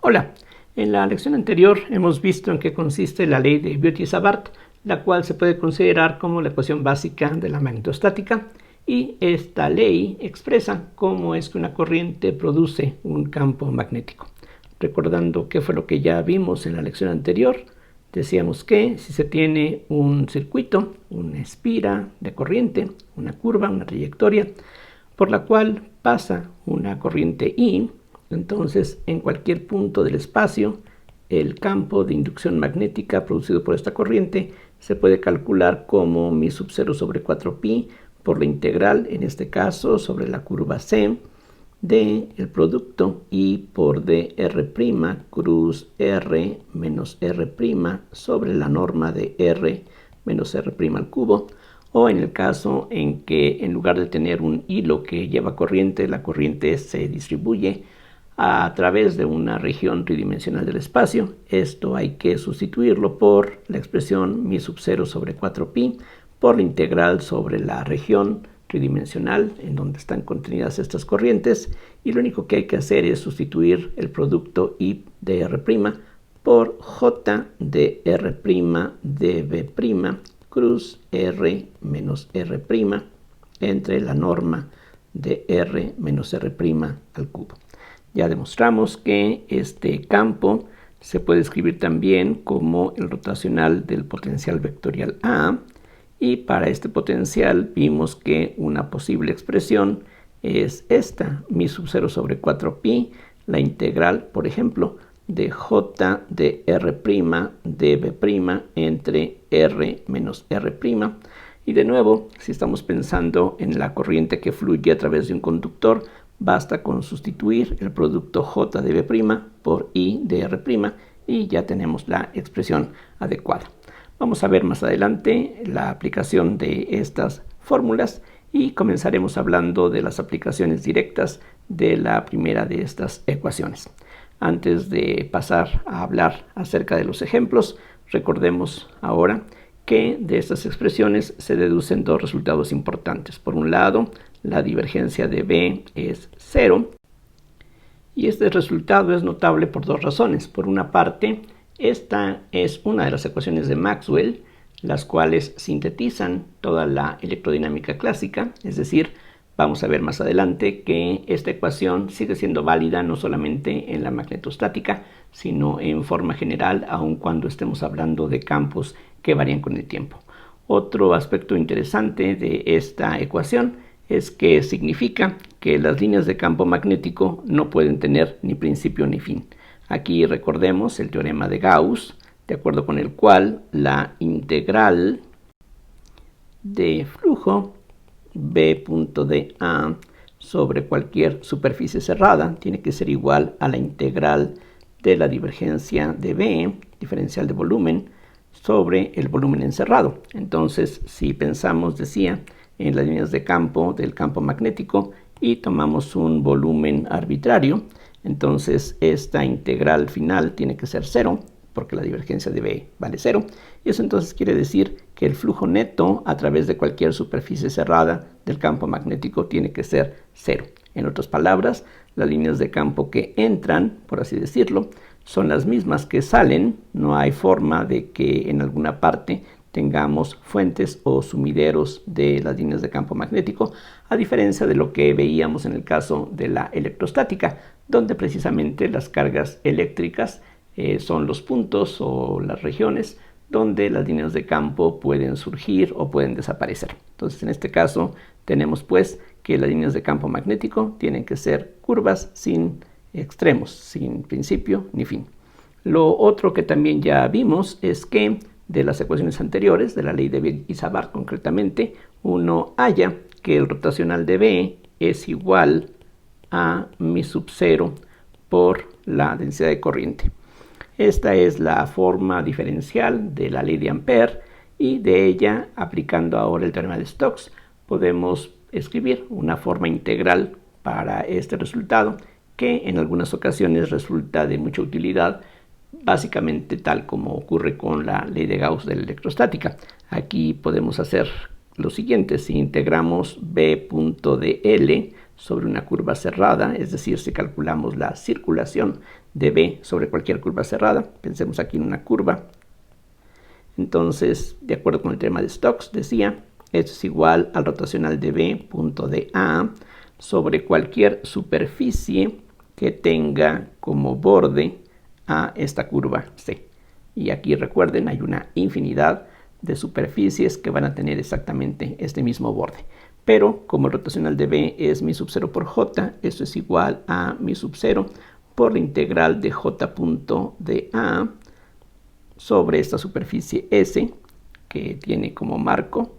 Hola, en la lección anterior hemos visto en qué consiste la ley de Biot-Savart, la cual se puede considerar como la ecuación básica de la magnetostática, y esta ley expresa cómo es que una corriente produce un campo magnético. Recordando qué fue lo que ya vimos en la lección anterior, decíamos que si se tiene un circuito, una espira de corriente, una curva, una trayectoria, por la cual pasa una corriente I, entonces en cualquier punto del espacio, el campo de inducción magnética producido por esta corriente se puede calcular como mi sub 0 sobre 4pi por la integral, en este caso sobre la curva C, de el producto I por dr' cruz R menos R' sobre la norma de R menos R' al cubo, o en el caso en que en lugar de tener un hilo que lleva corriente, la corriente se distribuye a través de una región tridimensional del espacio. Esto hay que sustituirlo por la expresión mi sub 0 sobre 4pi por la integral sobre la región tridimensional en donde están contenidas estas corrientes, y lo único que hay que hacer es sustituir el producto I de R' por J de R' dB' cruz R menos R' entre la norma de R menos R' al cubo. Ya demostramos que este campo se puede escribir también como el rotacional del potencial vectorial A, y para este potencial vimos que una posible expresión es esta, mi sub 0 sobre 4pi, la integral, por ejemplo, de J de R' dB' entre R menos R'. Y de nuevo, si estamos pensando en la corriente que fluye a través de un conductor, basta con sustituir el producto J dB' por I de R' y ya tenemos la expresión adecuada. Vamos a ver más adelante la aplicación de estas fórmulas y comenzaremos hablando de las aplicaciones directas de la primera de estas ecuaciones. Antes de pasar a hablar acerca de los ejemplos, recordemos ahora que de estas expresiones se deducen dos resultados importantes. Por un lado, la divergencia de B es 0, y este resultado es notable por dos razones. Por una parte, esta es una de las ecuaciones de Maxwell, las cuales sintetizan toda la electrodinámica clásica, es decir, vamos a ver más adelante que esta ecuación sigue siendo válida no solamente en la magnetostática, sino en forma general, aun cuando estemos hablando de campos que varían con el tiempo. Otro aspecto interesante de esta ecuación es que significa que las líneas de campo magnético no pueden tener ni principio ni fin. Aquí recordemos el teorema de Gauss, de acuerdo con el cual la integral de flujo B.dA sobre cualquier superficie cerrada tiene que ser igual a la integral de la divergencia de B, diferencial de volumen, sobre el volumen encerrado. Entonces, si pensamos, decía, en las líneas de campo del campo magnético y tomamos un volumen arbitrario, entonces esta integral final tiene que ser 0, porque la divergencia de B vale 0, y eso entonces quiere decir que el flujo neto a través de cualquier superficie cerrada del campo magnético tiene que ser 0. En otras palabras, las líneas de campo que entran, por así decirlo, son las mismas que salen. No hay forma de que en alguna parte tengamos fuentes o sumideros de las líneas de campo magnético, a diferencia de lo que veíamos en el caso de la electrostática, donde precisamente las cargas eléctricas son los puntos o las regiones donde las líneas de campo pueden surgir o pueden desaparecer. Entonces, en este caso, tenemos pues que las líneas de campo magnético tienen que ser curvas sin extremos, sin principio ni fin. Lo otro que también ya vimos es que de las ecuaciones anteriores, de la ley de Biot-Savart concretamente, uno halla que el rotacional de B es igual a mi sub 0 por la densidad de corriente. Esta es la forma diferencial de la ley de Ampère, y de ella, aplicando ahora el teorema de Stokes, podemos escribir una forma integral para este resultado que en algunas ocasiones resulta de mucha utilidad, básicamente tal como ocurre con la ley de Gauss de la electrostática. Aquí podemos hacer lo siguiente: si integramos B.dl sobre una curva cerrada, es decir, si calculamos la circulación de B sobre cualquier curva cerrada, pensemos aquí en una curva. Entonces, de acuerdo con el teorema de Stokes, decía, esto es igual al rotacional de B, punto de A, sobre cualquier superficie que tenga como borde a esta curva C. Y aquí recuerden, hay una infinidad de superficies que van a tener exactamente este mismo borde. Pero como el rotacional de B es mi sub 0 por J, esto es igual a mi sub 0 por la integral de J punto de A sobre esta superficie S, que tiene como marco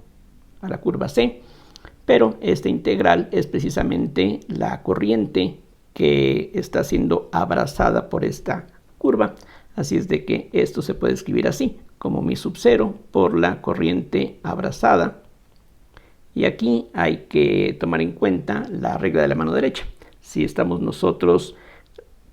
a la curva C, pero esta integral es precisamente la corriente que está siendo abrazada por esta curva, así es de que esto se puede escribir así, como mi sub 0 por la corriente abrazada. Y aquí hay que tomar en cuenta la regla de la mano derecha. Si estamos nosotros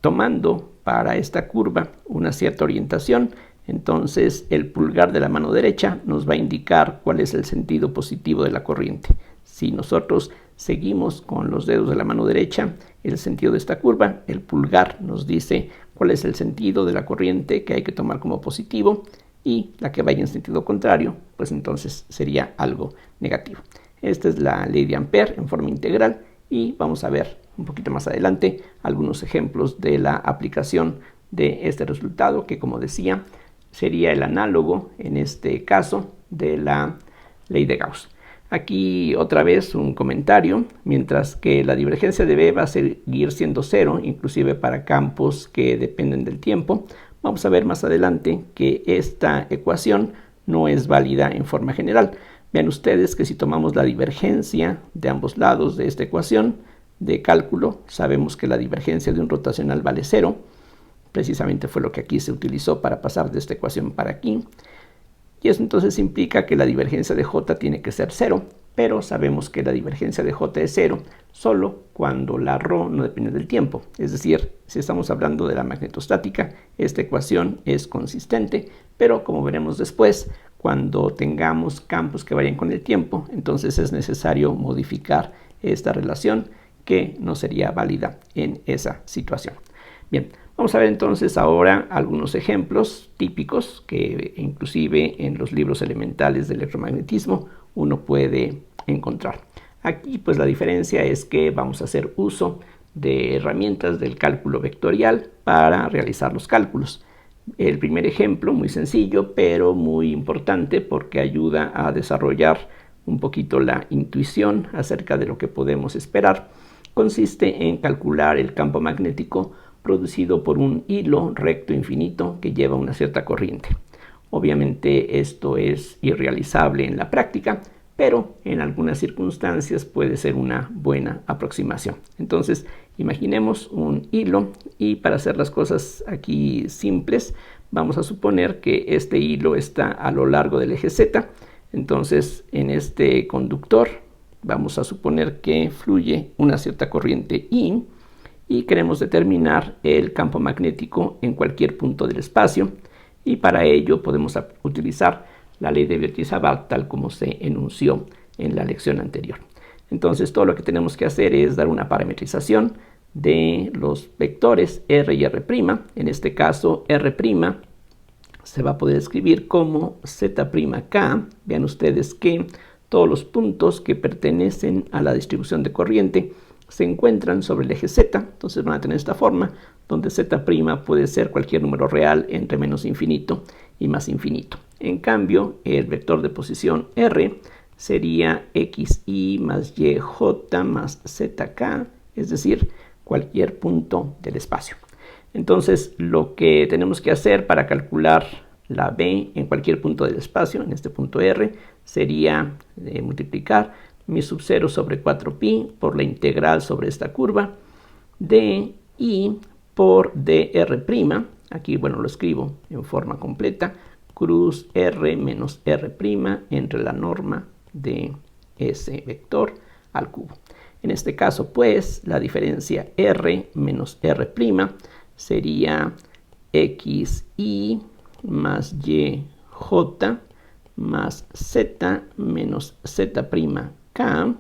tomando para esta curva una cierta orientación, entonces el pulgar de la mano derecha nos va a indicar cuál es el sentido positivo de la corriente. Si nosotros seguimos con los dedos de la mano derecha el sentido de esta curva, el pulgar nos dice cuál es el sentido de la corriente que hay que tomar como positivo, y la que vaya en sentido contrario, pues entonces sería algo negativo. Esta es la ley de Ampère en forma integral, y vamos a ver un poquito más adelante algunos ejemplos de la aplicación de este resultado, que como decía, sería el análogo en este caso de la ley de Gauss. Aquí otra vez un comentario: mientras que la divergencia de B va a seguir siendo cero, inclusive para campos que dependen del tiempo, vamos a ver más adelante que esta ecuación no es válida en forma general. Vean ustedes que si tomamos la divergencia de ambos lados de esta ecuación de cálculo, sabemos que la divergencia de un rotacional vale 0. Precisamente fue lo que aquí se utilizó para pasar de esta ecuación para aquí. Y eso entonces implica que la divergencia de J tiene que ser 0, pero sabemos que la divergencia de J es 0 solo cuando la ρ no depende del tiempo. Es decir, si estamos hablando de la magnetostática, esta ecuación es consistente, pero como veremos después, cuando tengamos campos que varían con el tiempo, entonces es necesario modificar esta relación, que no sería válida en esa situación. Bien, vamos a ver entonces ahora algunos ejemplos típicos que inclusive en los libros elementales de electromagnetismo uno puede encontrar. Aquí pues la diferencia es que vamos a hacer uso de herramientas del cálculo vectorial para realizar los cálculos. El primer ejemplo, muy sencillo, pero muy importante porque ayuda a desarrollar un poquito la intuición acerca de lo que podemos esperar, consiste en calcular el campo magnético producido por un hilo recto infinito que lleva una cierta corriente. Obviamente esto es irrealizable en la práctica, pero en algunas circunstancias puede ser una buena aproximación. Entonces, imaginemos un hilo, y para hacer las cosas aquí simples, vamos a suponer que este hilo está a lo largo del eje Z. Entonces, en este conductor vamos a suponer que fluye una cierta corriente I, y queremos determinar el campo magnético en cualquier punto del espacio, y para ello podemos utilizar la ley de Biot-Savart tal como se enunció en la lección anterior. Entonces todo lo que tenemos que hacer es dar una parametrización de los vectores R y R'. En este caso R' se va a poder escribir como Z'K. Vean ustedes que todos los puntos que pertenecen a la distribución de corriente se encuentran sobre el eje Z, entonces van a tener esta forma, donde Z' puede ser cualquier número real entre menos infinito y más infinito. En cambio, el vector de posición R sería xy más yj más zk, es decir, cualquier punto del espacio. Entonces, lo que tenemos que hacer para calcular la B en cualquier punto del espacio, en este punto R, sería multiplicar mi sub 0 sobre 4pi por la integral sobre esta curva de I por dr'. Aquí, bueno, lo escribo en forma completa, cruz R menos R' entre la norma de ese vector al cubo. En este caso, pues, la diferencia R menos R' sería xy más yj más z menos z'k,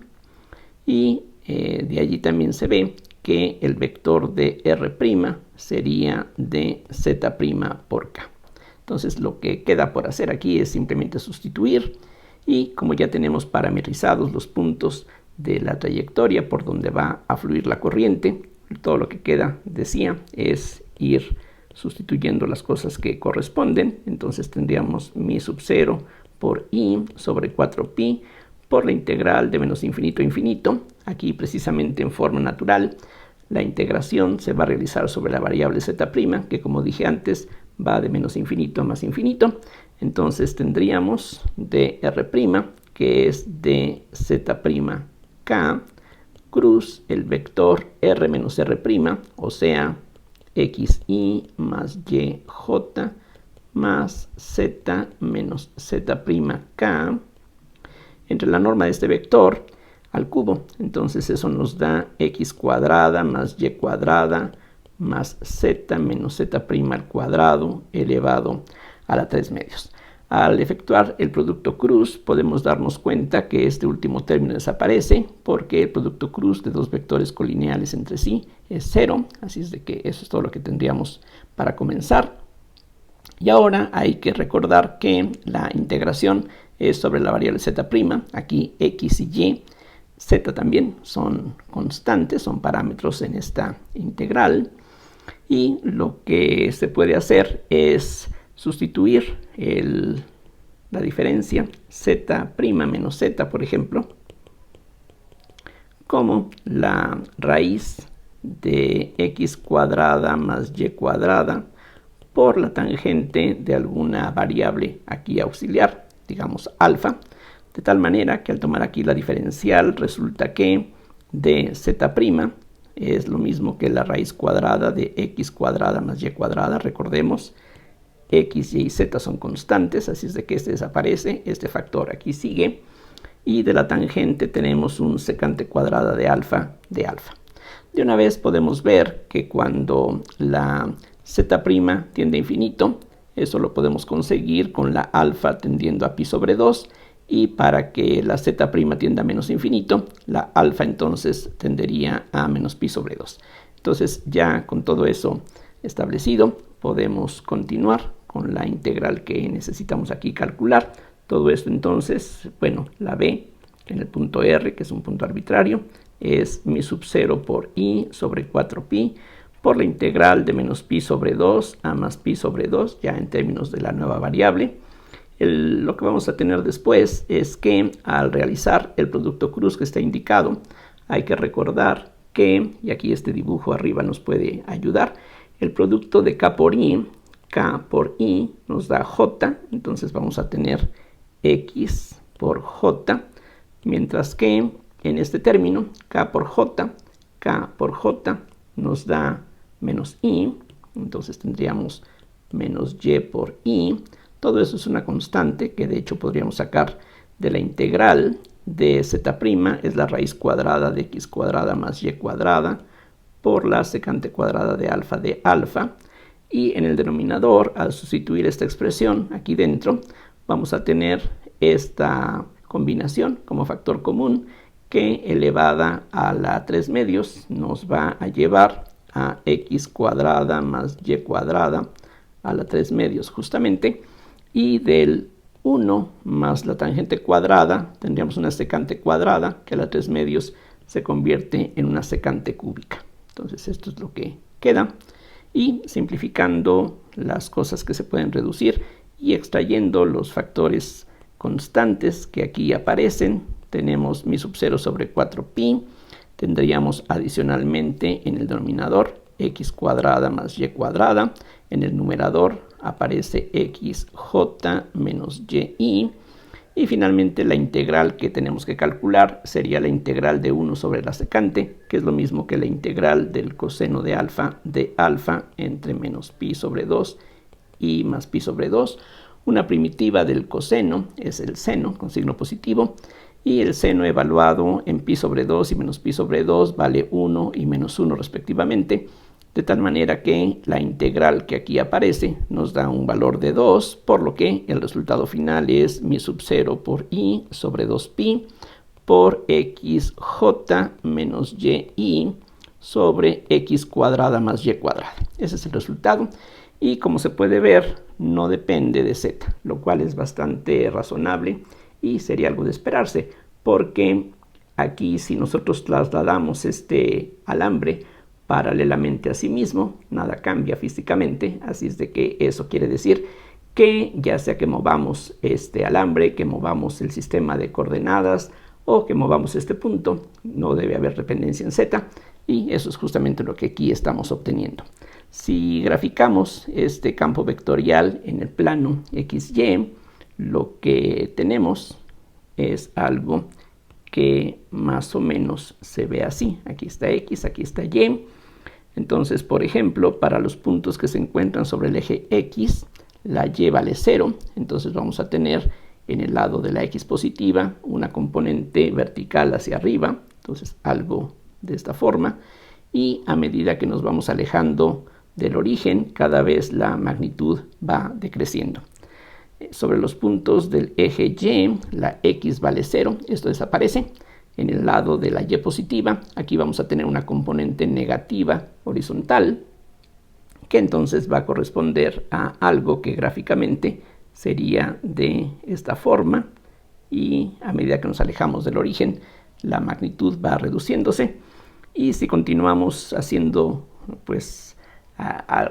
y de allí también se ve que el vector de R' sería de Z' por K. Entonces lo que queda por hacer aquí es simplemente sustituir, y como ya tenemos parametrizados los puntos de la trayectoria por donde va a fluir la corriente, todo lo que queda, decía, es ir sustituyendo las cosas que corresponden. Entonces tendríamos mi sub 0 por I sobre 4pi por la integral de menos infinito a infinito. Aquí precisamente en forma natural la integración se va a realizar sobre la variable z', que como dije antes va de menos infinito a más infinito. Entonces tendríamos dr', que es de z' k, cruz el vector r menos r', o sea, xi más yj más z menos z' k, entre la norma de este vector al cubo. Entonces eso nos da x cuadrada más y cuadrada más z menos z' al cuadrado elevado a la 3 medios. Al efectuar el producto cruz podemos darnos cuenta que este último término desaparece, porque el producto cruz de dos vectores colineales entre sí es 0. Así es de que eso es todo lo que tendríamos para comenzar. Y ahora hay que recordar que la integración es sobre la variable z'. Aquí x y y, z también son constantes, son parámetros en esta integral. Y lo que se puede hacer es sustituir la diferencia z' menos z, por ejemplo, como la raíz de x cuadrada más y cuadrada por la tangente de alguna variable aquí auxiliar, digamos alfa, de tal manera que al tomar aquí la diferencial resulta que de z' es lo mismo que la raíz cuadrada de x cuadrada más y cuadrada. Recordemos, x, y z son constantes, así es de que este desaparece, este factor aquí sigue, y de la tangente tenemos un secante cuadrada de alfa de alfa. De una vez podemos ver que cuando la z' tiende a infinito, eso lo podemos conseguir con la alfa tendiendo a pi sobre 2, y para que la z' tienda a menos infinito, la alfa entonces tendería a menos pi sobre 2. Entonces ya con todo eso establecido, podemos continuar con la integral que necesitamos aquí calcular. Todo esto entonces, bueno, la b en el punto r, que es un punto arbitrario, es mi sub 0 por i sobre 4pi por la integral de menos pi sobre 2 a más pi sobre 2, ya en términos de la nueva variable. Lo que vamos a tener después es que al realizar el producto cruz que está indicado, hay que recordar que, y aquí este dibujo arriba nos puede ayudar, el producto de k por i nos da j, entonces vamos a tener x por j, mientras que en este término k por j nos da menos i, entonces tendríamos menos y por i. Todo eso es una constante que de hecho podríamos sacar de la integral de z', es la raíz cuadrada de x cuadrada más y cuadrada por la secante cuadrada de alfa, y en el denominador, al sustituir esta expresión aquí dentro, vamos a tener esta combinación como factor común, que elevada a la 3 medios nos va a llevar a x cuadrada más y cuadrada a la 3 medios justamente, y del 1 más la tangente cuadrada tendríamos una secante cuadrada que a la 3 medios se convierte en una secante cúbica. Entonces esto es lo que queda, y simplificando las cosas que se pueden reducir y extrayendo los factores constantes que aquí aparecen, tenemos mi sub 0 sobre 4pi, tendríamos adicionalmente en el denominador x cuadrada más y cuadrada, en el numerador aparece xj menos y, y finalmente la integral que tenemos que calcular sería la integral de 1 sobre la secante, que es lo mismo que la integral del coseno de alfa entre menos pi sobre 2 y más pi sobre 2. Una primitiva del coseno es el seno con signo positivo, y el seno evaluado en pi sobre 2 y menos pi sobre 2 vale 1 y menos 1 respectivamente, de tal manera que la integral que aquí aparece nos da un valor de 2, por lo que el resultado final es mi sub 0 por i sobre 2pi por xj menos y sobre x cuadrada más y cuadrada. Ese es el resultado. Y como se puede ver, no depende de z, lo cual es bastante razonable y sería algo de esperarse, porque aquí si nosotros trasladamos este alambre paralelamente a sí mismo, nada cambia físicamente, así es de que eso quiere decir que ya sea que movamos este alambre, que movamos el sistema de coordenadas o que movamos este punto, no debe haber dependencia en z, y eso es justamente lo que aquí estamos obteniendo. Si graficamos este campo vectorial en el plano XY, lo que tenemos es algo que más o menos se ve así. Aquí está X, aquí está Y. Entonces, por ejemplo, para los puntos que se encuentran sobre el eje X, la Y vale 0. Entonces vamos a tener en el lado de la X positiva una componente vertical hacia arriba. Entonces algo de esta forma. Y a medida que nos vamos alejando del origen, cada vez la magnitud va decreciendo. Sobre los puntos del eje Y, la X vale 0, esto desaparece. En el lado de la Y positiva, aquí vamos a tener una componente negativa horizontal, que entonces va a corresponder a algo que gráficamente sería de esta forma, y a medida que nos alejamos del origen, la magnitud va reduciéndose. Y si continuamos haciendo pues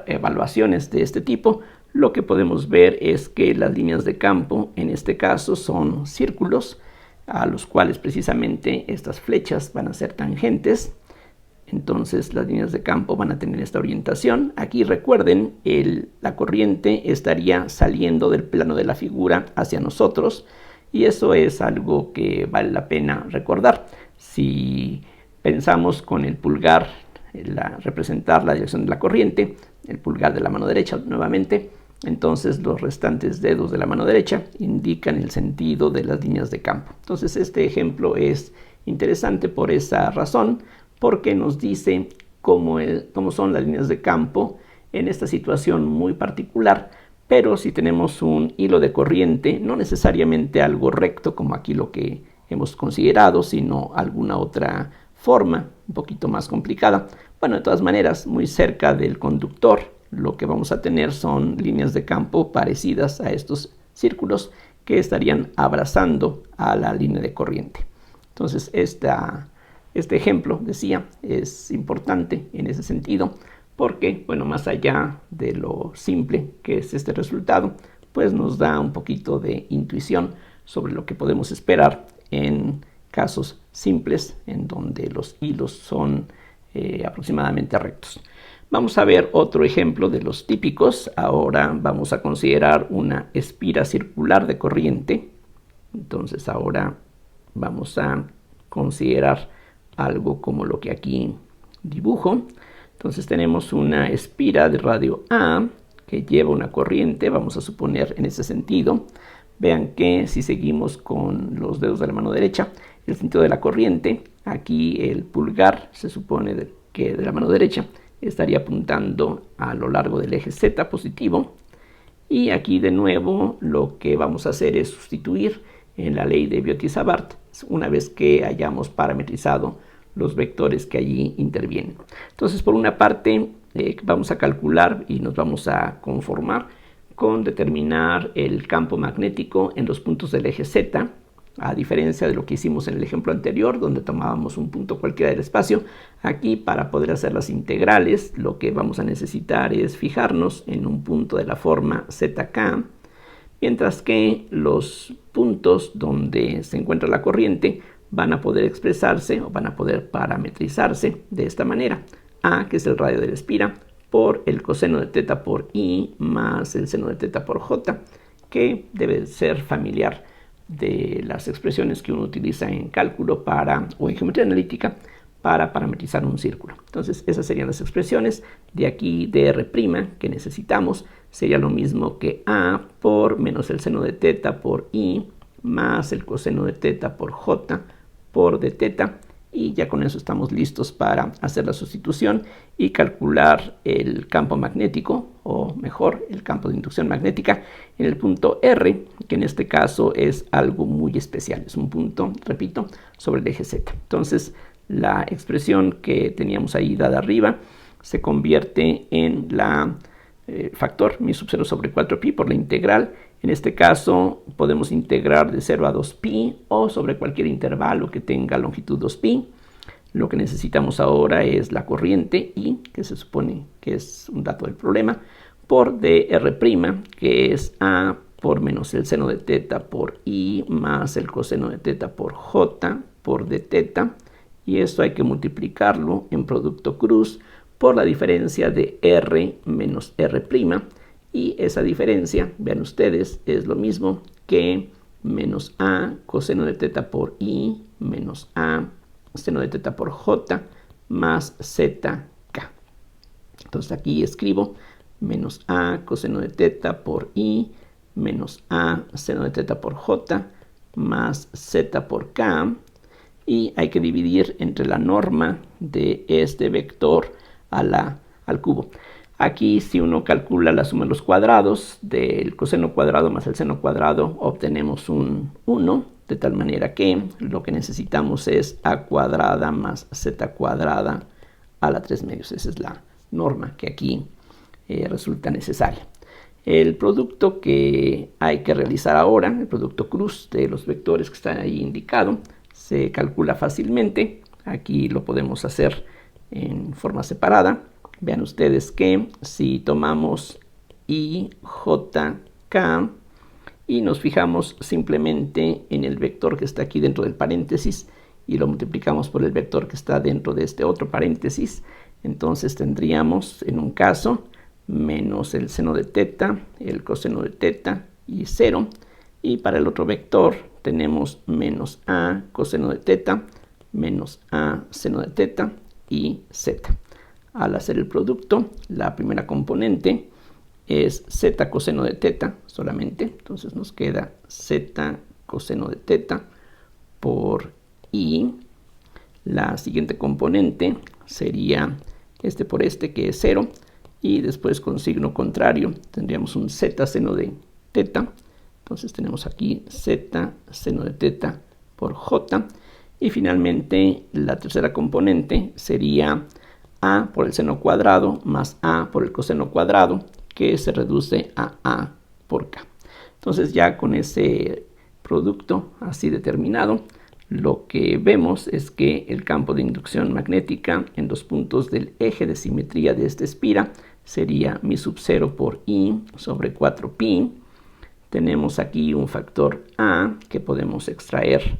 evaluaciones de este tipo, lo que podemos ver es que las líneas de campo en este caso son círculos a los cuales precisamente estas flechas van a ser tangentes. Entonces las líneas de campo van a tener esta orientación. Aquí recuerden, la corriente estaría saliendo del plano de la figura hacia nosotros, y eso es algo que vale la pena recordar. Si pensamos con el pulgar representar la dirección de la corriente, el pulgar de la mano derecha nuevamente, entonces los restantes dedos de la mano derecha indican el sentido de las líneas de campo. Entonces este ejemplo es interesante por esa razón, porque nos dice cómo son las líneas de campo en esta situación muy particular. Pero si tenemos un hilo de corriente, no necesariamente algo recto como aquí lo que hemos considerado, sino alguna otra forma un poquito más complicada. Bueno, de todas maneras, muy cerca del conductor, lo que vamos a tener son líneas de campo parecidas a estos círculos que estarían abrazando a la línea de corriente. Entonces, este ejemplo, decía, es importante en ese sentido, porque, bueno, más allá de lo simple que es este resultado, pues nos da un poquito de intuición sobre lo que podemos esperar en casos simples en donde los hilos son aproximadamente rectos. Vamos a ver otro ejemplo de los típicos. Ahora vamos a considerar una espira circular de corriente. Entonces ahora vamos a considerar algo como lo que aquí dibujo. Entonces tenemos una espira de radio A que lleva una corriente, vamos a suponer en ese sentido. Vean que si seguimos con los dedos de la mano derecha, el sentido de la corriente, aquí el pulgar se supone que de la mano derecha estaría apuntando a lo largo del eje Z positivo. Y aquí de nuevo lo que vamos a hacer es sustituir en la ley de Biot-Savart una vez que hayamos parametrizado los vectores que allí intervienen. Entonces, por una parte, vamos a calcular y nos vamos a conformar con determinar el campo magnético en los puntos del eje Z, a diferencia de lo que hicimos en el ejemplo anterior, donde tomábamos un punto cualquiera del espacio. Aquí, para poder hacer las integrales, lo que vamos a necesitar es fijarnos en un punto de la forma ZK, mientras que los puntos donde se encuentra la corriente van a poder expresarse o van a poder parametrizarse de esta manera. A, que es el radio de la espira, por el coseno de teta por I más el seno de teta por J, que debe ser familiar de las expresiones que uno utiliza en cálculo o en geometría analítica para parametrizar un círculo. Entonces esas serían las expresiones. De aquí dr' que necesitamos sería lo mismo que A por menos el seno de teta por I más el coseno de teta por J por d teta, y ya con eso estamos listos para hacer la sustitución y calcular el campo magnético, o mejor, el campo de inducción magnética en el punto R, que en este caso es algo muy especial, es un punto, repito, sobre el eje Z. Entonces, la expresión que teníamos ahí dada arriba se convierte en la factor mi sub 0 sobre 4pi por la integral. En este caso podemos integrar de 0 a 2pi o sobre cualquier intervalo que tenga longitud 2pi. Lo que necesitamos ahora es la corriente I, que se supone que es un dato del problema, por dr', que es A por menos el seno de teta por I más el coseno de teta por J por d teta. Y esto hay que multiplicarlo en producto cruz por la diferencia de R menos R'. Y esa diferencia, vean ustedes, es lo mismo que menos A coseno de teta por I menos A seno de teta por J más ZK. Entonces aquí escribo menos A coseno de teta por I menos A seno de teta por J más Z por K. Y hay que dividir entre la norma de este vector al cubo. Aquí, si uno calcula la suma de los cuadrados del coseno cuadrado más el seno cuadrado, obtenemos un 1, de tal manera que lo que necesitamos es a cuadrada más z cuadrada a la 3 medios. Esa es la norma que aquí resulta necesaria. El producto que hay que realizar ahora, el producto cruz de los vectores que están ahí indicado, se calcula fácilmente. Aquí lo podemos hacer en forma separada. Vean ustedes que si tomamos I, J, K y nos fijamos simplemente en el vector que está aquí dentro del paréntesis y lo multiplicamos por el vector que está dentro de este otro paréntesis, entonces tendríamos en un caso menos el seno de teta, el coseno de teta y 0. Y para el otro vector tenemos menos A coseno de teta, menos A seno de teta y Z. Al hacer el producto, la primera componente es z coseno de teta solamente. Entonces nos queda z coseno de teta por I. La siguiente componente sería este por este, que es 0. Y después con signo contrario tendríamos un z seno de teta. Entonces tenemos aquí z seno de teta por J. Y finalmente la tercera componente sería A por el seno cuadrado más A por el coseno cuadrado, que se reduce a por K. Entonces ya con ese producto así determinado, lo que vemos es que el campo de inducción magnética en los puntos del eje de simetría de esta espira sería mi sub 0 por I sobre 4pi. Tenemos aquí un factor A que podemos extraer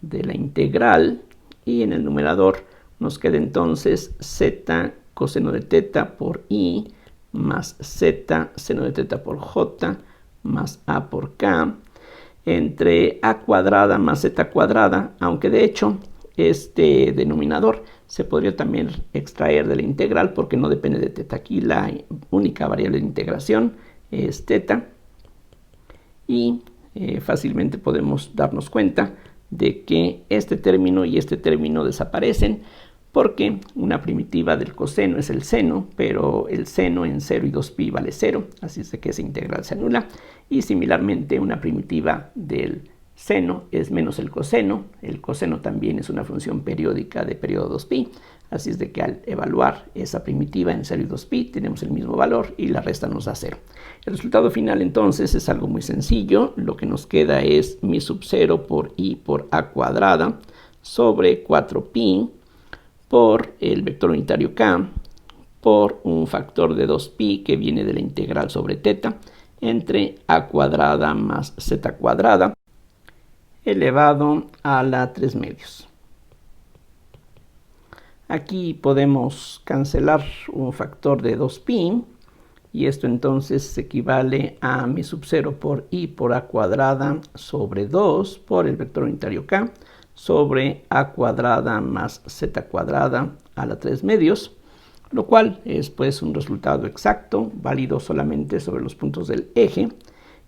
de la integral, y en el numerador nos queda entonces z coseno de teta por I más z seno de teta por J más A por K entre A cuadrada más Z cuadrada, aunque de hecho este denominador se podría también extraer de la integral porque no depende de teta. Aquí la única variable de integración es teta, y fácilmente podemos darnos cuenta de que este término y este término desaparecen porque una primitiva del coseno es el seno, pero el seno en 0 y 2pi vale 0, así es de que esa integral se anula. Y similarmente una primitiva del seno es menos el coseno también es una función periódica de periodo 2pi, así es de que al evaluar esa primitiva en 0 y 2pi tenemos el mismo valor y la resta nos da 0. El resultado final entonces es algo muy sencillo. Lo que nos queda es mi sub 0 por I por A cuadrada sobre 4pi por el vector unitario K por un factor de 2pi que viene de la integral sobre teta entre A cuadrada más Z cuadrada elevado a la 3 medios. Aquí podemos cancelar un factor de 2pi y esto entonces equivale a mi sub 0 por I por A cuadrada sobre 2 por el vector unitario K sobre A cuadrada más Z cuadrada a la 3 medios, lo cual es pues un resultado exacto, válido solamente sobre los puntos del eje.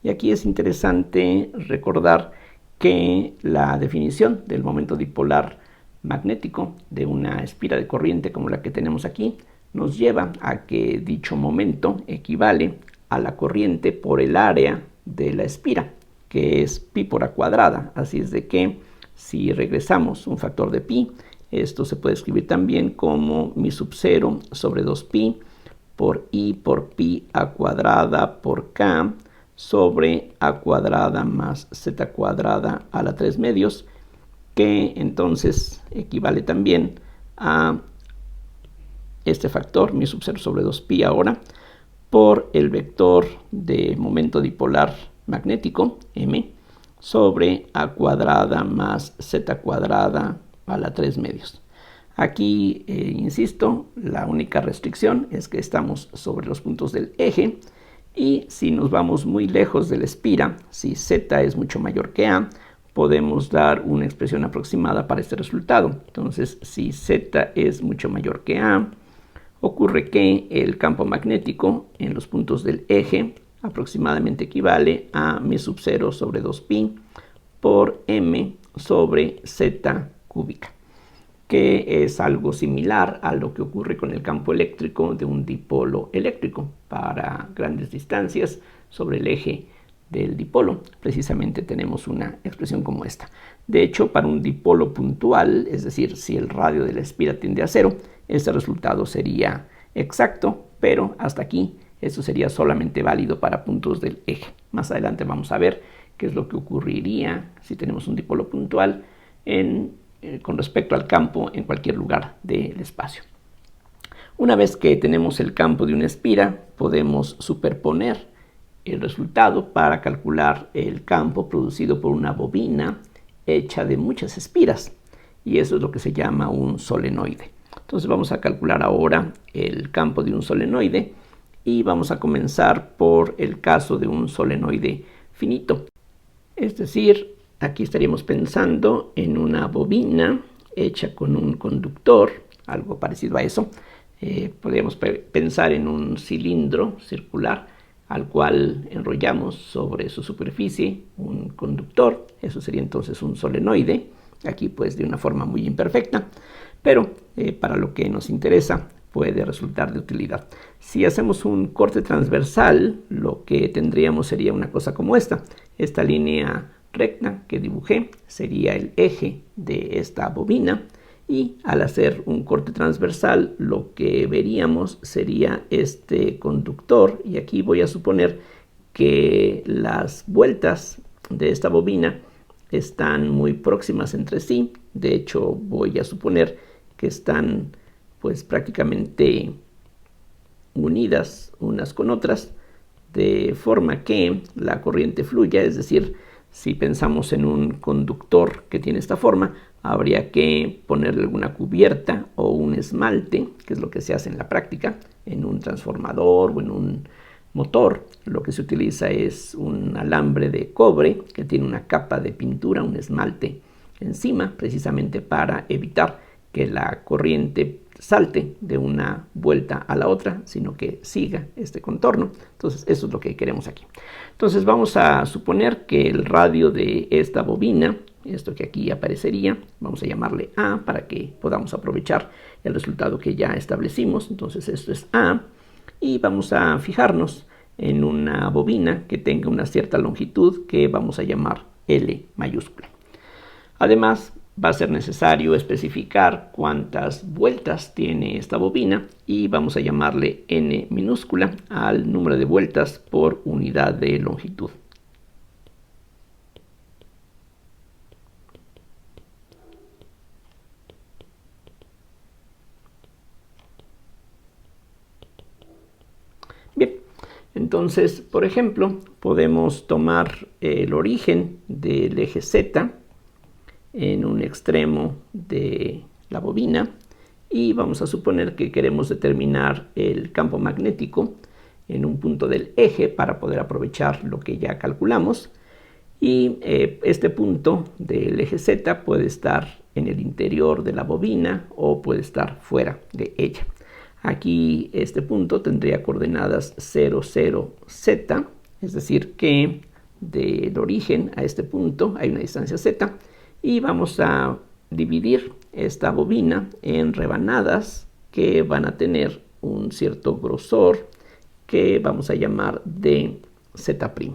Y aquí es interesante recordar que la definición del momento dipolar magnético de una espira de corriente como la que tenemos aquí nos lleva a que dicho momento equivale a la corriente por el área de la espira, que es pi por a cuadrada. Así es de que si regresamos un factor de pi, esto se puede escribir también como mi sub 0 sobre 2pi por i por pi a cuadrada por k sobre a cuadrada más z cuadrada a la 3 medios, que entonces equivale también a este factor, mi sub 0 sobre 2pi ahora, por el vector de momento dipolar magnético, m, sobre a cuadrada más z cuadrada a la 3 medios. Aquí, insisto, la única restricción es que estamos sobre los puntos del eje, y si nos vamos muy lejos de la espira, si z es mucho mayor que a, podemos dar una expresión aproximada para este resultado. Entonces, si z es mucho mayor que a, ocurre que el campo magnético en los puntos del eje aproximadamente equivale a mi sub 0 sobre 2pi por m sobre z cúbica, que es algo similar a lo que ocurre con el campo eléctrico de un dipolo eléctrico. Para grandes distancias sobre el eje del dipolo, precisamente tenemos una expresión como esta. De hecho, para un dipolo puntual, es decir, si el radio de la espira tiende a 0, este resultado sería exacto, pero hasta aquí esto sería solamente válido para puntos del eje. Más adelante vamos a ver qué es lo que ocurriría si tenemos un dipolo puntual con respecto al campo en cualquier lugar del espacio. Una vez que tenemos el campo de una espira, podemos superponer el resultado para calcular el campo producido por una bobina hecha de muchas espiras, y eso es lo que se llama un solenoide. Entonces vamos a calcular ahora el campo de un solenoide, y vamos a comenzar por el caso de un solenoide finito. Es decir, aquí estaríamos pensando en una bobina hecha con un conductor, algo parecido a eso. Podríamos pensar en un cilindro circular al cual enrollamos sobre su superficie un conductor. Eso sería entonces un solenoide, aquí pues de una forma muy imperfecta, pero para lo que nos interesa puede resultar de utilidad. Si hacemos un corte transversal, lo que tendríamos sería una cosa como esta. Esta línea recta que dibujé sería el eje de esta bobina, y al hacer un corte transversal lo que veríamos sería este conductor, y aquí voy a suponer que las vueltas de esta bobina están muy próximas entre sí. De hecho, voy a suponer que están pues prácticamente unidas unas con otras, de forma que la corriente fluya. Es decir, si pensamos en un conductor que tiene esta forma, habría que ponerle alguna cubierta o un esmalte, que es lo que se hace en la práctica, en un transformador o en un motor. Lo que se utiliza es un alambre de cobre que tiene una capa de pintura, un esmalte encima, precisamente para evitar que la corriente salte de una vuelta a la otra, sino que siga este contorno. Entonces eso es lo que queremos aquí. Entonces vamos a suponer que el radio de esta bobina, esto que aquí aparecería, vamos a llamarle A para que podamos aprovechar el resultado que ya establecimos. Entonces esto es A, y vamos a fijarnos en una bobina que tenga una cierta longitud que vamos a llamar L mayúscula. Además, va a ser necesario especificar cuántas vueltas tiene esta bobina, y vamos a llamarle n minúscula al número de vueltas por unidad de longitud. Bien, entonces, por ejemplo, podemos tomar el origen del eje Z en un extremo de la bobina, y vamos a suponer que queremos determinar el campo magnético en un punto del eje para poder aprovechar lo que ya calculamos, y este punto del eje Z puede estar en el interior de la bobina o puede estar fuera de ella. Aquí este punto tendría coordenadas 0, 0, z, es decir que del origen a este punto hay una distancia z, y vamos a dividir esta bobina en rebanadas que van a tener un cierto grosor que vamos a llamar de Z'.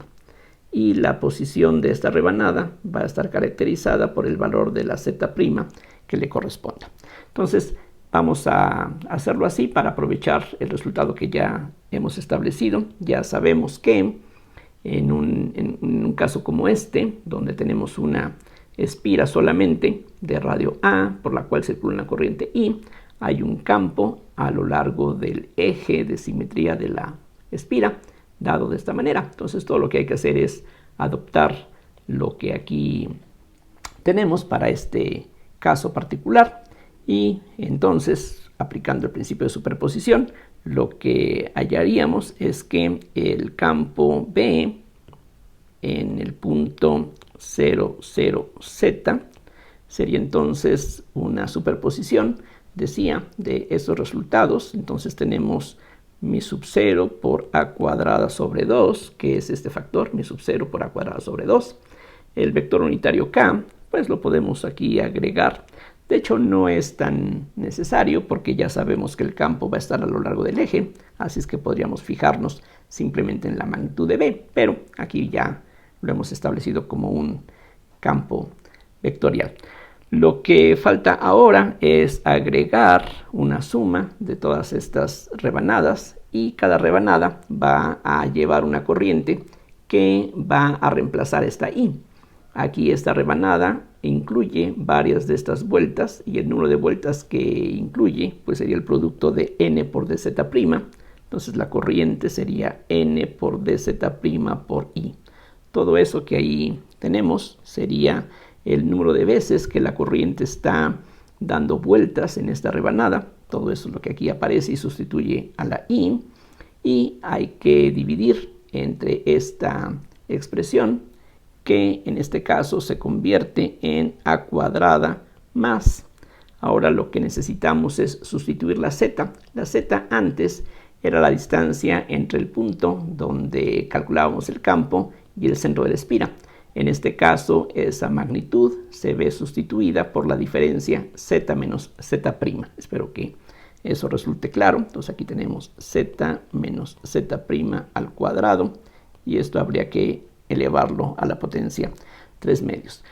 Y la posición de esta rebanada va a estar caracterizada por el valor de la Z' que le corresponda. Entonces vamos a hacerlo así para aprovechar el resultado que ya hemos establecido. Ya sabemos que en un caso como este, donde tenemos una espira solamente de radio A por la cual circula una corriente I, hay un campo a lo largo del eje de simetría de la espira dado de esta manera. Entonces todo lo que hay que hacer es adoptar lo que aquí tenemos para este caso particular y entonces, aplicando el principio de superposición, lo que hallaríamos es que el campo B en el punto 00Z sería entonces una superposición, decía, de esos resultados. Entonces tenemos mi sub 0 por a cuadrada sobre 2, que es este factor, mi sub 0 por a cuadrada sobre 2. El vector unitario K, pues lo podemos aquí agregar. De hecho, no es tan necesario porque ya sabemos que el campo va a estar a lo largo del eje, así es que podríamos fijarnos simplemente en la magnitud de B, pero aquí ya lo hemos establecido como un campo vectorial. Lo que falta ahora es agregar una suma de todas estas rebanadas y cada rebanada va a llevar una corriente que va a reemplazar esta I. Aquí esta rebanada incluye varias de estas vueltas y el número de vueltas que incluye pues sería el producto de n por dz'. Entonces la corriente sería n por dz' por I. Todo eso que ahí tenemos sería el número de veces que la corriente está dando vueltas en esta rebanada. Todo eso es lo que aquí aparece y sustituye a la I. Y hay que dividir entre esta expresión, que en este caso se convierte en a cuadrada más. Ahora lo que necesitamos es sustituir la z. La z antes era la distancia entre el punto donde calculábamos el campo y el centro de la espira. En este caso, esa magnitud se ve sustituida por la diferencia z menos z'. Espero que eso resulte claro. Entonces aquí tenemos z menos z' al cuadrado y esto habría que elevarlo a la potencia 3 medios.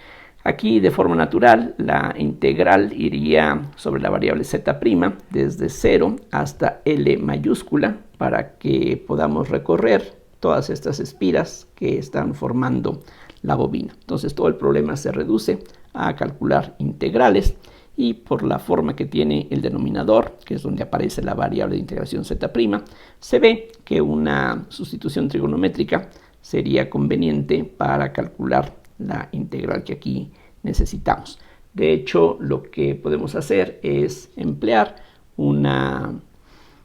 Aquí de forma natural la integral iría sobre la variable z' desde 0 hasta L mayúscula para que podamos recorrer todas estas espiras que están formando la bobina. Entonces todo el problema se reduce a calcular integrales y por la forma que tiene el denominador, que es donde aparece la variable de integración z', se ve que una sustitución trigonométrica sería conveniente para calcular la integral que aquí necesitamos. De hecho, lo que podemos hacer es emplear una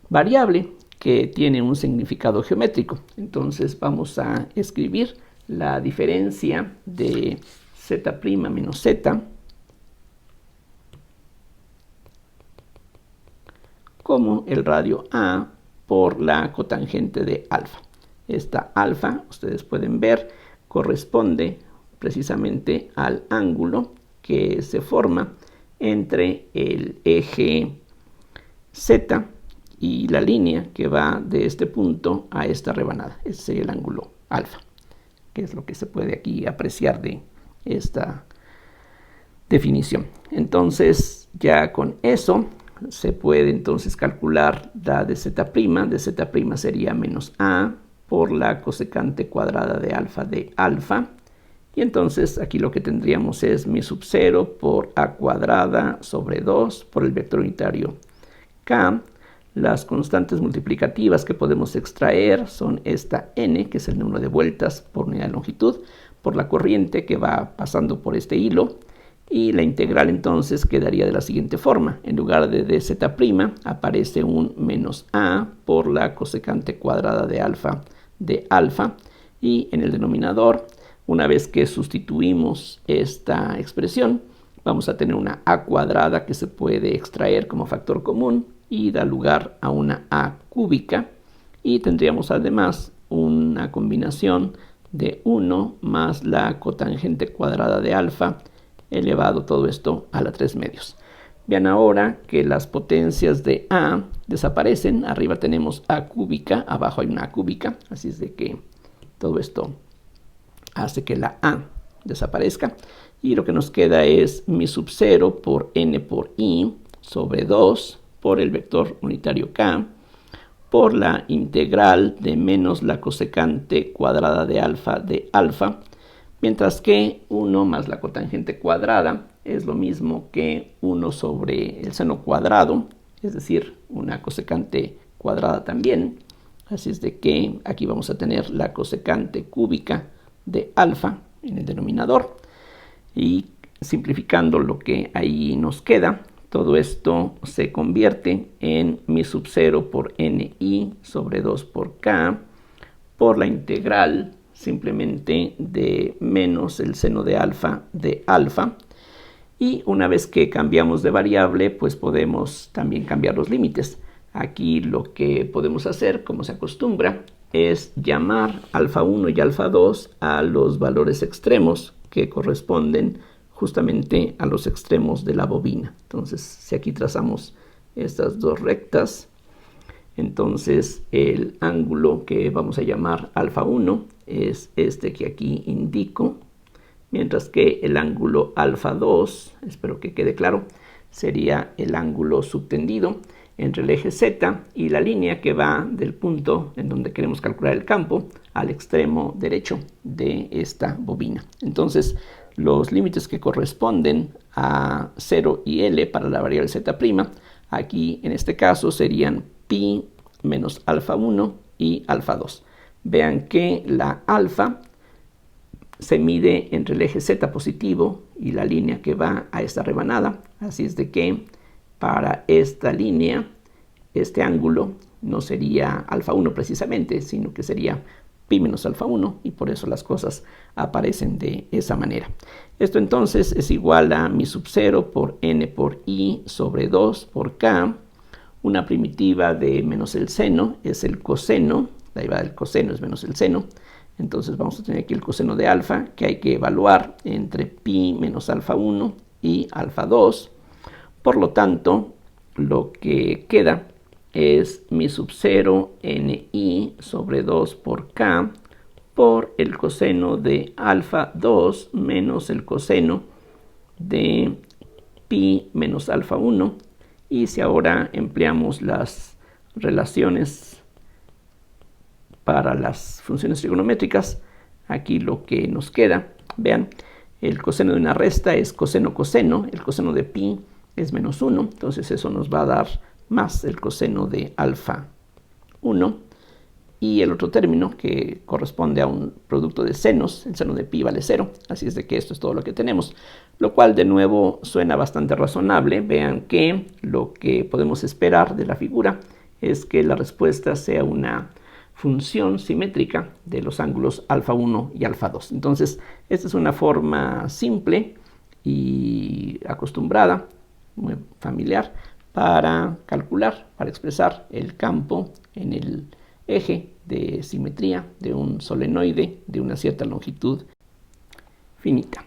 variable que tiene un significado geométrico. Entonces vamos a escribir la diferencia de z' menos z como el radio A por la cotangente de alfa. Esta alfa, ustedes pueden ver, corresponde precisamente al ángulo que se forma entre el eje Z y la línea que va de este punto a esta rebanada. Ese sería el ángulo alfa, que es lo que se puede aquí apreciar de esta definición. Entonces, ya con eso se puede entonces calcular la de z'. De z' sería menos a por la cosecante cuadrada de alfa. Y entonces aquí lo que tendríamos es mi sub 0 por a cuadrada sobre 2 por el vector unitario k. Las constantes multiplicativas que podemos extraer son esta n, que es el número de vueltas por unidad de longitud, por la corriente que va pasando por este hilo. Y la integral entonces quedaría de la siguiente forma. En lugar de dz' aparece un menos a por la cosecante cuadrada de alfa. Y en el denominador, una vez que sustituimos esta expresión, vamos a tener una a cuadrada que se puede extraer como factor común y da lugar a una a cúbica. Y tendríamos además una combinación de 1 más la cotangente cuadrada de alfa elevado todo esto a la 3 medios. Vean ahora que las potencias de A desaparecen. Arriba tenemos A cúbica, abajo hay una A cúbica, así es de que todo esto hace que la A desaparezca. Y lo que nos queda es mi sub 0 por n por i sobre 2 por el vector unitario k por la integral de menos la cosecante cuadrada de alfa, mientras que 1 más la cotangente cuadrada es lo mismo que 1 sobre el seno cuadrado, es decir, una cosecante cuadrada también. Así es de que aquí vamos a tener la cosecante cúbica de alfa en el denominador. Y simplificando lo que ahí nos queda, todo esto se convierte en mi sub 0 por ni sobre 2 por k por la integral simplemente de menos el seno de alfa. Y una vez que cambiamos de variable, pues podemos también cambiar los límites. Aquí lo que podemos hacer, como se acostumbra, es llamar alfa 1 y alfa 2 a los valores extremos que corresponden justamente a los extremos de la bobina. Entonces, si aquí trazamos estas dos rectas, entonces el ángulo que vamos a llamar alfa 1 es este que aquí indico, mientras que el ángulo alfa 2, espero que quede claro, sería el ángulo subtendido entre el eje Z y la línea que va del punto en donde queremos calcular el campo al extremo derecho de esta bobina. Entonces, los límites que corresponden a 0 y L para la variable Z', aquí en este caso serían pi menos alfa 1 y alfa 2. Vean que la alfa se mide entre el eje Z positivo y la línea que va a esta rebanada. Así es de que para esta línea, este ángulo no sería alfa 1 precisamente, sino que sería pi menos alfa 1, y por eso las cosas aparecen de esa manera. Esto entonces es igual a mi sub 0 por n por i sobre 2 por k. Una primitiva de menos el seno es el coseno, la derivada del coseno es menos el seno. Entonces vamos a tener aquí el coseno de alfa, que hay que evaluar entre pi menos alfa 1 y alfa 2. Por lo tanto, lo que queda es mi sub 0 ni sobre 2 por k por el coseno de alfa 2 menos el coseno de pi menos alfa 1. Y si ahora empleamos las relaciones para las funciones trigonométricas, aquí lo que nos queda, vean, el coseno de una resta es coseno-coseno, el coseno de pi es menos 1, entonces eso nos va a dar más el coseno de alfa 1, y el otro término que corresponde a un producto de senos, el seno de pi vale 0, así es de que esto es todo lo que tenemos, lo cual de nuevo suena bastante razonable. Vean que lo que podemos esperar de la figura es que la respuesta sea una función simétrica de los ángulos alfa 1 y alfa 2. Entonces, esta es una forma simple y acostumbrada, muy familiar, para calcular, para expresar el campo en el eje de simetría de un solenoide de una cierta longitud finita.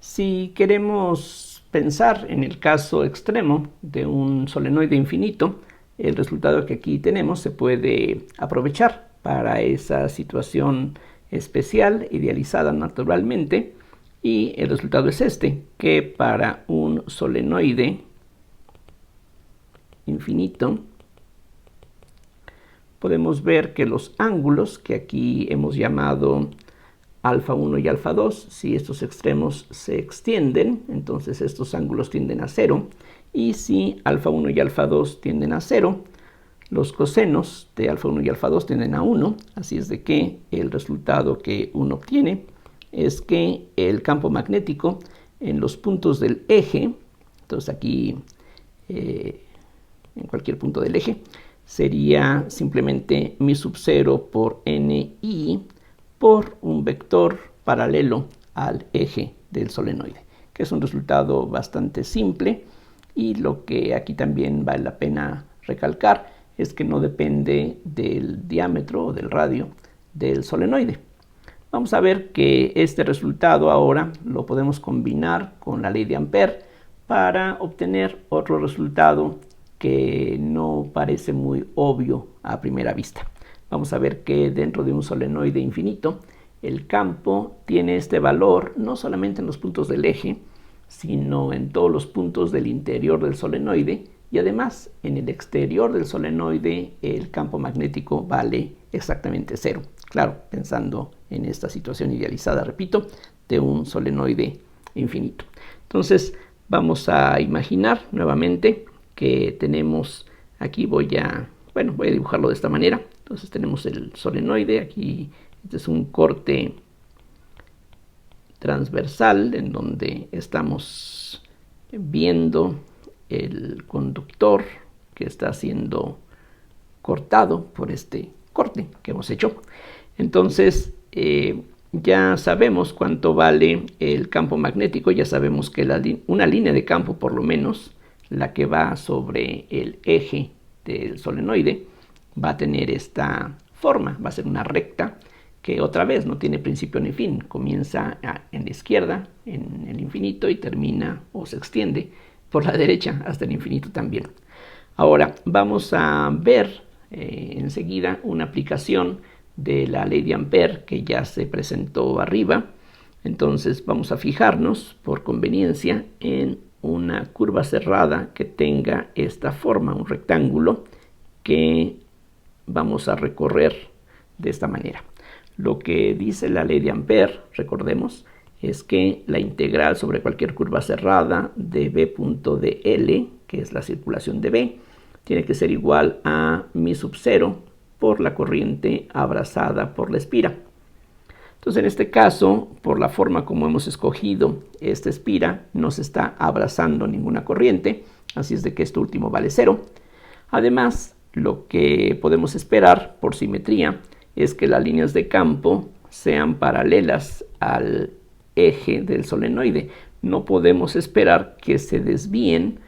Si queremos pensar en el caso extremo de un solenoide infinito, el resultado que aquí tenemos se puede aprovechar para esa situación especial, idealizada naturalmente, y el resultado es este, que para un solenoide infinito podemos ver que los ángulos que aquí hemos llamado alfa 1 y alfa 2, si estos extremos se extienden, entonces estos ángulos tienden a 0, y si alfa 1 y alfa 2 tienden a 0, los cosenos de alfa 1 y alfa 2 tienden a 1, así es de que el resultado que uno obtiene es que el campo magnético en los puntos del eje, entonces aquí en cualquier punto del eje, sería simplemente mi sub 0 por ni por un vector paralelo al eje del solenoide, que es un resultado bastante simple, y lo que aquí también vale la pena recalcar es que no depende del diámetro o del radio del solenoide. Vamos a ver que este resultado ahora lo podemos combinar con la ley de Ampère para obtener otro resultado que no parece muy obvio a primera vista. Vamos a ver que dentro de un solenoide infinito, el campo tiene este valor no solamente en los puntos del eje, sino en todos los puntos del interior del solenoide, y además en el exterior del solenoide el campo magnético vale exactamente 0. Claro, pensando en esta situación idealizada, repito, de un solenoide infinito. Entonces vamos a imaginar nuevamente que tenemos, aquí voy a dibujarlo de esta manera. Entonces tenemos el solenoide, aquí este es un corte transversal en donde estamos viendo el conductor que está siendo cortado por este corte que hemos hecho. Entonces ya sabemos cuánto vale el campo magnético, ya sabemos que una línea de campo, por lo menos la que va sobre el eje del solenoide, va a tener esta forma, va a ser una recta que otra vez no tiene principio ni fin, comienza en la izquierda, en el infinito, y termina o se extiende por la derecha hasta el infinito también. Ahora vamos a ver enseguida una aplicación de la ley de Ampère que ya se presentó arriba. Entonces vamos a fijarnos por conveniencia en una curva cerrada que tenga esta forma, un rectángulo que vamos a recorrer de esta manera. Lo que dice la ley de Ampère, recordemos, es que la integral sobre cualquier curva cerrada de B punto de L, que es la circulación de B, tiene que ser igual a mi sub 0 por la corriente abrazada por la espira. Entonces, en este caso, por la forma como hemos escogido esta espira, no se está abrazando ninguna corriente, así es de que esto último vale 0. Además, lo que podemos esperar por simetría es que las líneas de campo sean paralelas al eje del solenoide. No podemos esperar que se desvíen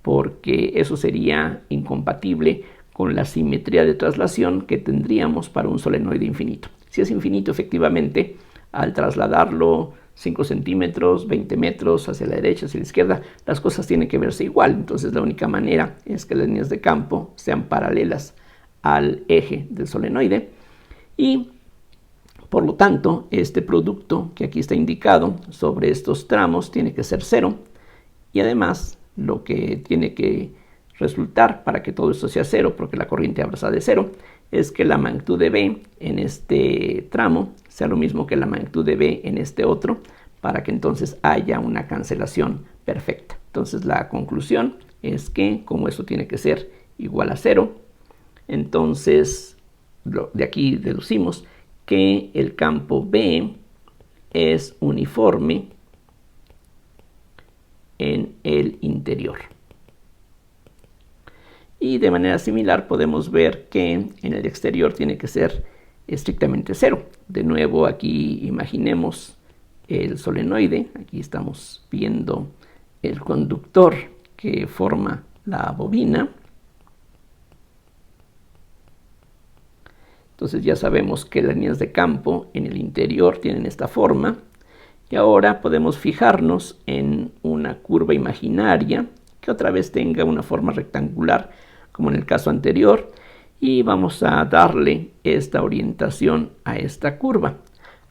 porque eso sería incompatible con la simetría de traslación que tendríamos para un solenoide infinito. Si es infinito, efectivamente, al trasladarlo 5 centímetros, 20 metros hacia la derecha, hacia la izquierda, las cosas tienen que verse igual. Entonces la única manera es que las líneas de campo sean paralelas al eje del solenoide y por lo tanto este producto que aquí está indicado sobre estos tramos tiene que ser 0 y además lo que tiene que resultar para que todo esto sea 0, porque la corriente abrazada es 0, es que la magnitud de B en este tramo sea lo mismo que la magnitud de B en este otro, para que entonces haya una cancelación perfecta. Entonces la conclusión es que como esto tiene que ser igual a 0, entonces de aquí deducimos que el campo B es uniforme en el interior. Y de manera similar podemos ver que en el exterior tiene que ser estrictamente 0. De nuevo aquí imaginemos el solenoide. Aquí estamos viendo el conductor que forma la bobina. Entonces ya sabemos que las líneas de campo en el interior tienen esta forma. Y ahora podemos fijarnos en una curva imaginaria que otra vez tenga una forma rectangular como en el caso anterior, y vamos a darle esta orientación a esta curva.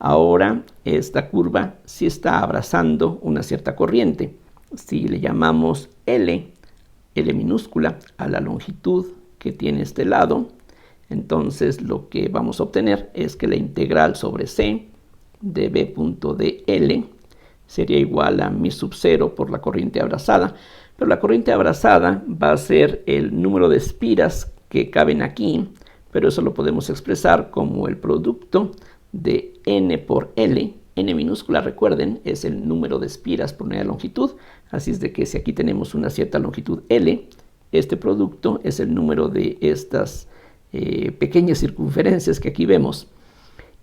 Ahora esta curva sí está abrazando una cierta corriente. Si le llamamos L minúscula a la longitud que tiene este lado, entonces lo que vamos a obtener es que la integral sobre C de B punto de L sería igual a mi sub 0 por la corriente abrazada, pero la corriente abrazada va a ser el número de espiras que caben aquí, pero eso lo podemos expresar como el producto de N por L. N minúscula, recuerden, es el número de espiras por unidad de longitud, así es de que si aquí tenemos una cierta longitud L, este producto es el número de estas pequeñas circunferencias que aquí vemos,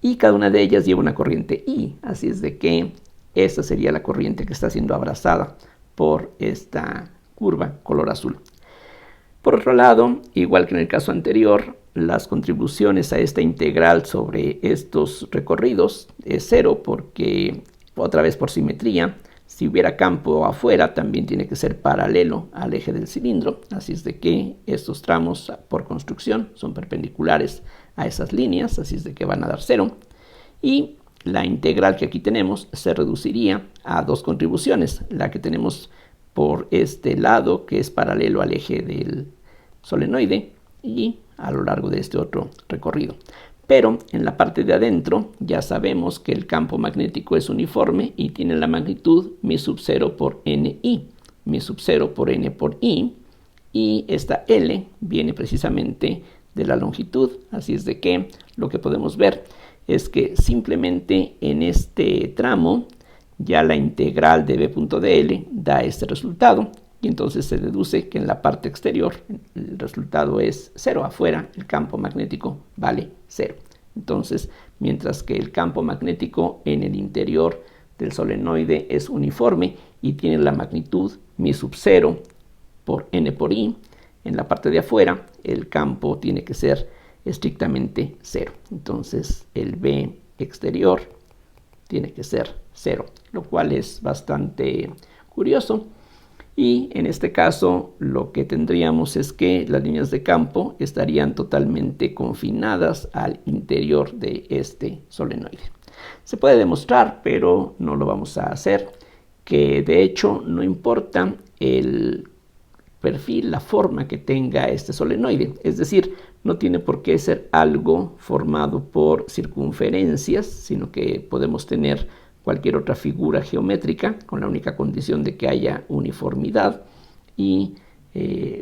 y cada una de ellas lleva una corriente I, así es de que esta sería la corriente que está siendo abrazada por esta curva color azul. Por otro lado, igual que en el caso anterior, las contribuciones a esta integral sobre estos recorridos es 0 porque, otra vez por simetría, si hubiera campo afuera también tiene que ser paralelo al eje del cilindro, así es de que estos tramos por construcción son perpendiculares a esas líneas, así es de que van a dar 0. Y la integral que aquí tenemos se reduciría a dos contribuciones, la que tenemos por este lado, que es paralelo al eje del solenoide, y a lo largo de este otro recorrido. Pero en la parte de adentro ya sabemos que el campo magnético es uniforme y tiene la magnitud mi sub 0 por ni, mi sub 0 por n por i, y esta L viene precisamente de la longitud, así es de que lo que podemos ver es que simplemente en este tramo ya la integral de b.dl da este resultado, y entonces se deduce que en la parte exterior el resultado es 0, afuera el campo magnético vale 0. Entonces, mientras que el campo magnético en el interior del solenoide es uniforme y tiene la magnitud mi sub 0 por n por i, en la parte de afuera el campo tiene que ser estrictamente 0. Entonces el B exterior tiene que ser 0, lo cual es bastante curioso. Y en este caso lo que tendríamos es que las líneas de campo estarían totalmente confinadas al interior de este solenoide. Se puede demostrar, pero no lo vamos a hacer, que de hecho no importa el perfil, la forma que tenga este solenoide, es decir, no tiene por qué ser algo formado por circunferencias, sino que podemos tener cualquier otra figura geométrica con la única condición de que haya uniformidad, y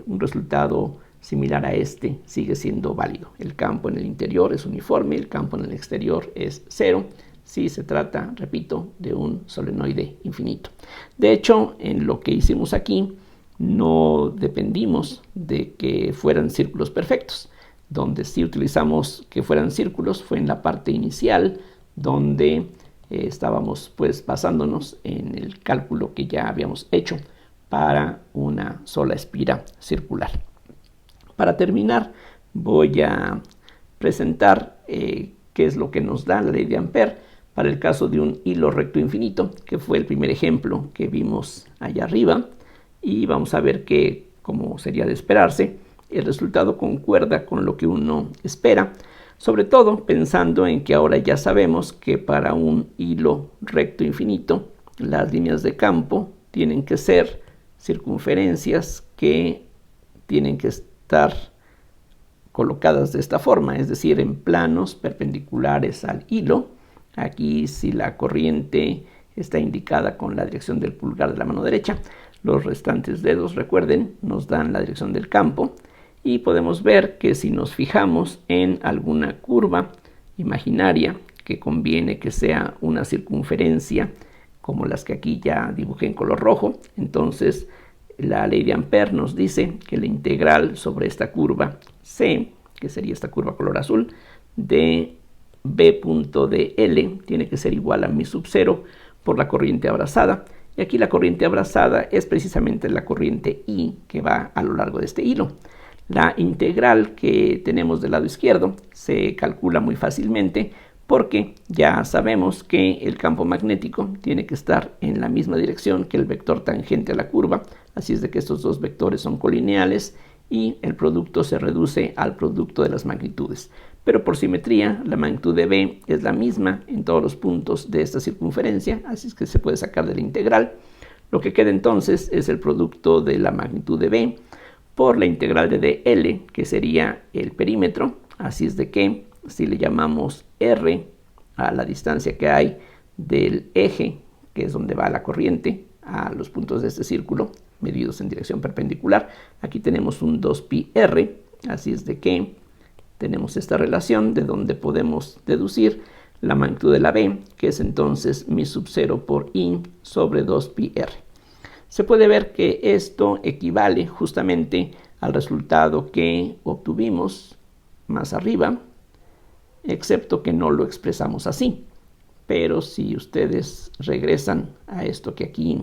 un resultado similar a este sigue siendo válido. El campo en el interior es uniforme, el campo en el exterior es 0, si se trata, repito, de un solenoide infinito. De hecho, en lo que hicimos aquí no dependimos de que fueran círculos perfectos. Donde sí utilizamos que fueran círculos fue en la parte inicial, donde estábamos pues basándonos en el cálculo que ya habíamos hecho para una sola espira circular. Para terminar, voy a presentar qué es lo que nos da la ley de Ampère para el caso de un hilo recto infinito, que fue el primer ejemplo que vimos allá arriba, y vamos a ver que, como sería de esperarse, el resultado concuerda con lo que uno espera, sobre todo pensando en que ahora ya sabemos que para un hilo recto infinito las líneas de campo tienen que ser circunferencias que tienen que estar colocadas de esta forma, es decir, en planos perpendiculares al hilo. Aquí, si la corriente está indicada con la dirección del pulgar de la mano derecha, los restantes dedos, recuerden, nos dan la dirección del campo. Y podemos ver que si nos fijamos en alguna curva imaginaria que conviene que sea una circunferencia como las que aquí ya dibujé en color rojo, entonces la ley de Ampère nos dice que la integral sobre esta curva C, que sería esta curva color azul, de b.dl tiene que ser igual a mi sub 0 por la corriente abrazada. Y aquí la corriente abrazada es precisamente la corriente I que va a lo largo de este hilo. La integral que tenemos del lado izquierdo se calcula muy fácilmente porque ya sabemos que el campo magnético tiene que estar en la misma dirección que el vector tangente a la curva, así es de que estos dos vectores son colineales y el producto se reduce al producto de las magnitudes. Pero por simetría, la magnitud de B es la misma en todos los puntos de esta circunferencia, así es que se puede sacar de la integral. Lo que queda entonces es el producto de la magnitud de B por la integral de dl, que sería el perímetro, así es de que si le llamamos r a la distancia que hay del eje, que es donde va la corriente, a los puntos de este círculo, medidos en dirección perpendicular, aquí tenemos un 2πr, así es de que tenemos esta relación de donde podemos deducir la magnitud de la B, que es entonces mi sub 0 por I sobre 2πr. Se puede ver que esto equivale justamente al resultado que obtuvimos más arriba, excepto que no lo expresamos así. Pero si ustedes regresan a esto que aquí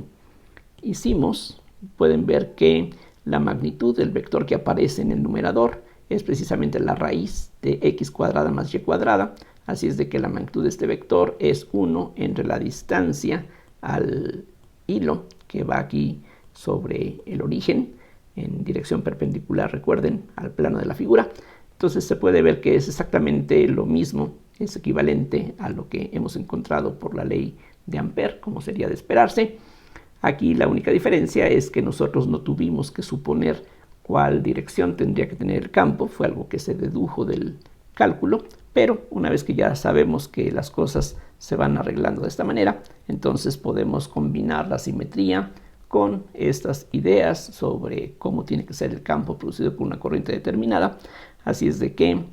hicimos, pueden ver que la magnitud del vector que aparece en el numerador es precisamente la raíz de x cuadrada más y cuadrada. Así es de que la magnitud de este vector es 1 entre la distancia al hilo que va aquí sobre el origen en dirección perpendicular, recuerden, al plano de la figura. Entonces se puede ver que es exactamente lo mismo, es equivalente a lo que hemos encontrado por la ley de Ampère, como sería de esperarse. Aquí la única diferencia es que nosotros no tuvimos que suponer cuál dirección tendría que tener el campo, fue algo que se dedujo del cálculo, pero una vez que ya sabemos que las cosas se van arreglando de esta manera, entonces podemos combinar la simetría con estas ideas sobre cómo tiene que ser el campo producido por una corriente determinada. Así es de que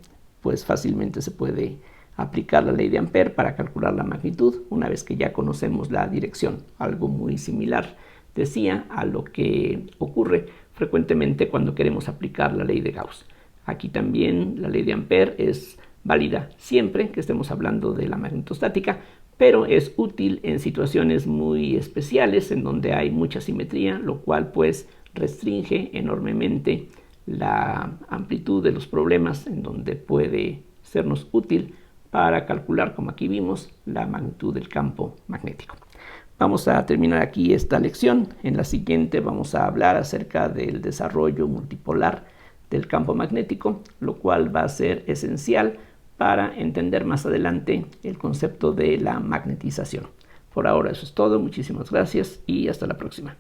pues fácilmente se puede aplicar la ley de Ampère para calcular la magnitud una vez que ya conocemos la dirección. Algo muy similar, decía, a lo que ocurre frecuentemente cuando queremos aplicar la ley de Gauss. Aquí también la ley de Ampère es válida siempre que estemos hablando de la magnetostática, pero es útil en situaciones muy especiales en donde hay mucha simetría, lo cual pues restringe enormemente la amplitud de los problemas, en donde puede sernos útil para calcular, como aquí vimos, la magnitud del campo magnético. Vamos a terminar aquí esta lección. En la siguiente vamos a hablar acerca del desarrollo multipolar del campo magnético, lo cual va a ser esencial para entender más adelante el concepto de la magnetización. Por ahora eso es todo, muchísimas gracias y hasta la próxima.